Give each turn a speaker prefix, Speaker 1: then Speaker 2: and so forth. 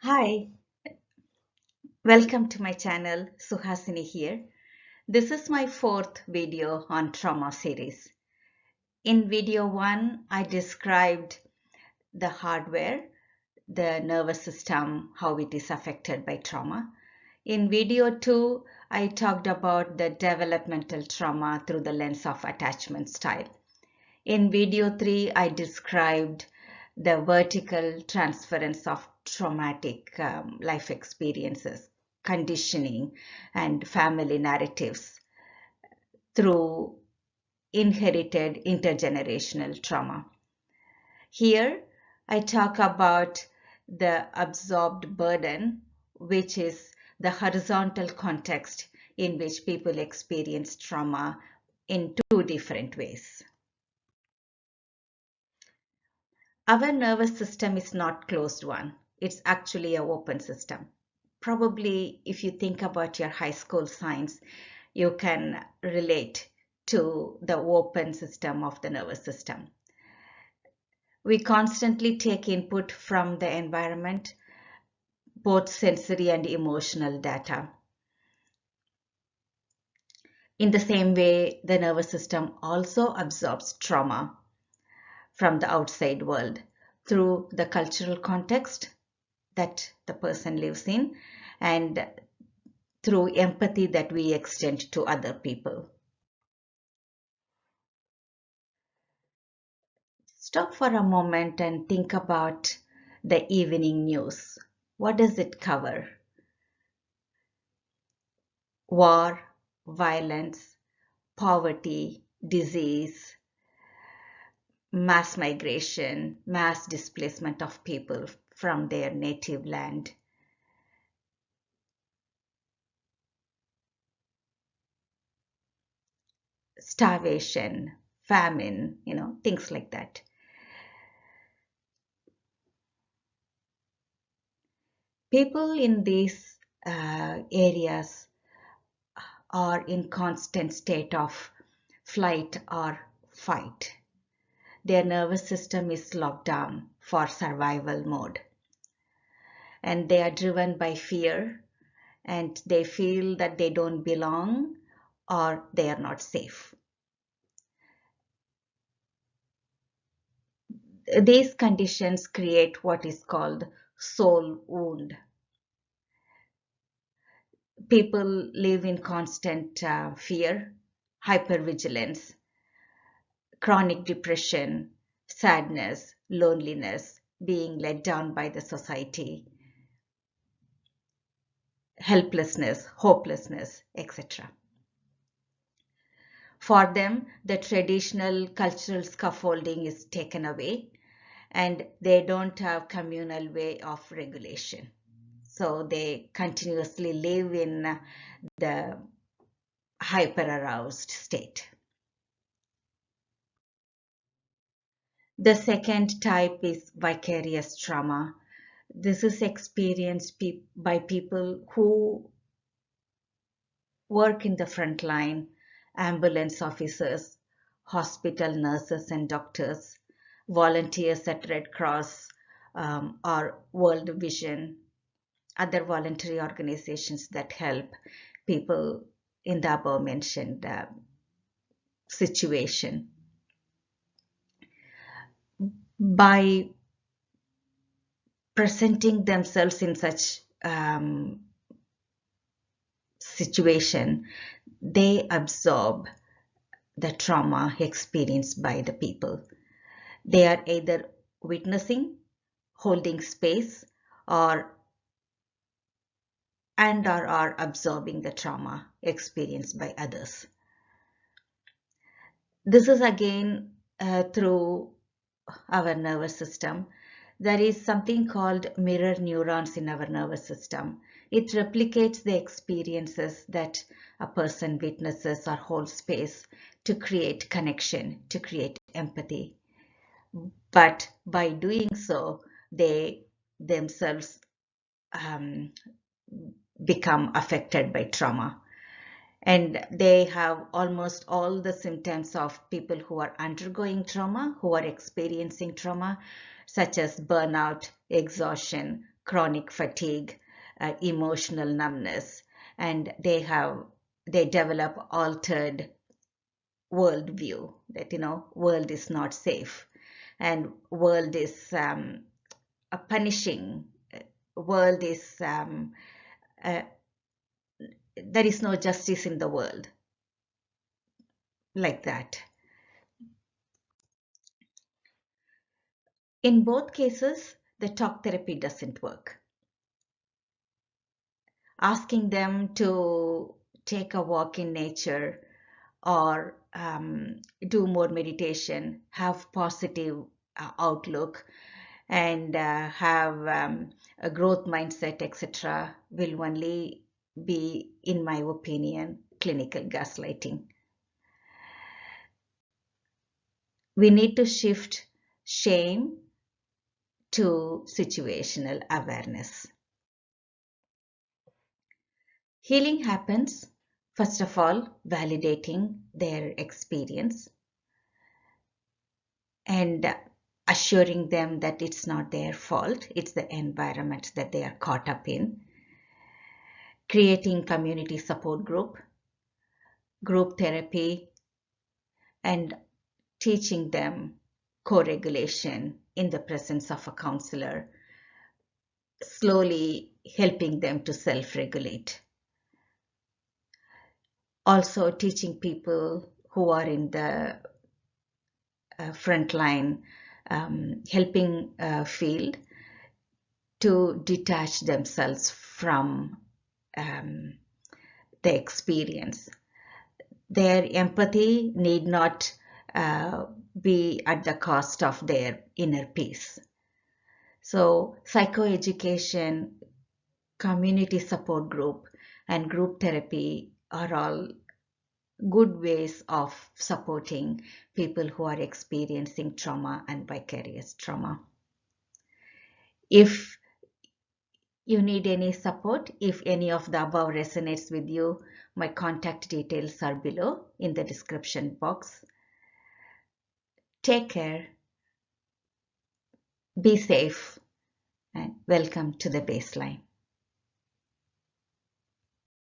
Speaker 1: Hi, welcome to my channel, Suhasini here. This is my fourth video on trauma series. In video 1, I described the hardware, the nervous system, how it is affected by trauma. In video 2, I talked about the developmental trauma through the lens of attachment style. In video 3, I described the vertical transference of traumatic life experiences, conditioning, and family narratives through inherited intergenerational trauma. Here, I talk about the absorbed burden, which is the horizontal context in which people experience trauma in two different ways. Our nervous system is not closed one. It's actually an open system. Probably if you think about your high school science, you can relate to the open system of the nervous system. We constantly take input from the environment, both sensory and emotional data. In the same way, the nervous system also absorbs trauma from the outside world through the cultural context that the person lives in and through empathy that we extend to other people. Stop for a moment and think about the evening news. What does it cover? War, violence, poverty, disease, mass migration, mass displacement of people from their native land. Starvation, famine, things like that. People in these areas are in constant state of flight or fight. Their nervous system is locked down for survival mode. And they are driven by fear and they feel that they don't belong or they are not safe. These conditions create what is called soul wound. People live in constant fear, hyper-vigilance, chronic depression, sadness, loneliness, being let down by the society, helplessness, hopelessness, etc. For them, the traditional cultural scaffolding is taken away and they don't have communal way of regulation. So they continuously live in the hyper-aroused state. The second type is vicarious trauma. This is experienced by people who work in the front line, ambulance officers, hospital nurses and doctors, volunteers at Red Cross or World Vision, other voluntary organizations that help people in the above mentioned situation. By presenting themselves in such situation, they absorb the trauma experienced by the people. They are either witnessing, holding space, or are absorbing the trauma experienced by others. This is again through our nervous system. There is something called mirror neurons in our nervous system. It replicates the experiences that a person witnesses or holds space to create connection, to create empathy. But by doing so, they themselves become affected by trauma. And they have almost all the symptoms of people who are undergoing trauma, who are experiencing trauma, such as burnout, exhaustion, chronic fatigue, emotional numbness, and they develop altered worldview that world is not safe and world is a punishing world is uh, there is no justice in the world, like that. In both cases, the talk therapy doesn't work. Asking them to take a walk in nature or do more meditation, have positive outlook, and have a growth mindset, etc., will only be, in my opinion, clinical gaslighting. We need to shift shame to situational awareness. Healing happens, first of all, validating their experience and assuring them that it's not their fault, it's the environment that they are caught up in. Creating community support group therapy, and teaching them co-regulation in the presence of a counselor, slowly helping them to self-regulate. Also teaching people who are in the frontline helping field to detach themselves from the experience. Their empathy need not be at the cost of their inner peace. So psychoeducation, community support group, and group therapy are all good ways of supporting people who are experiencing trauma and vicarious trauma. If you need any support, if any of the above resonates with you, my contact details are below in the description box. Take care, be safe, and welcome to the baseline.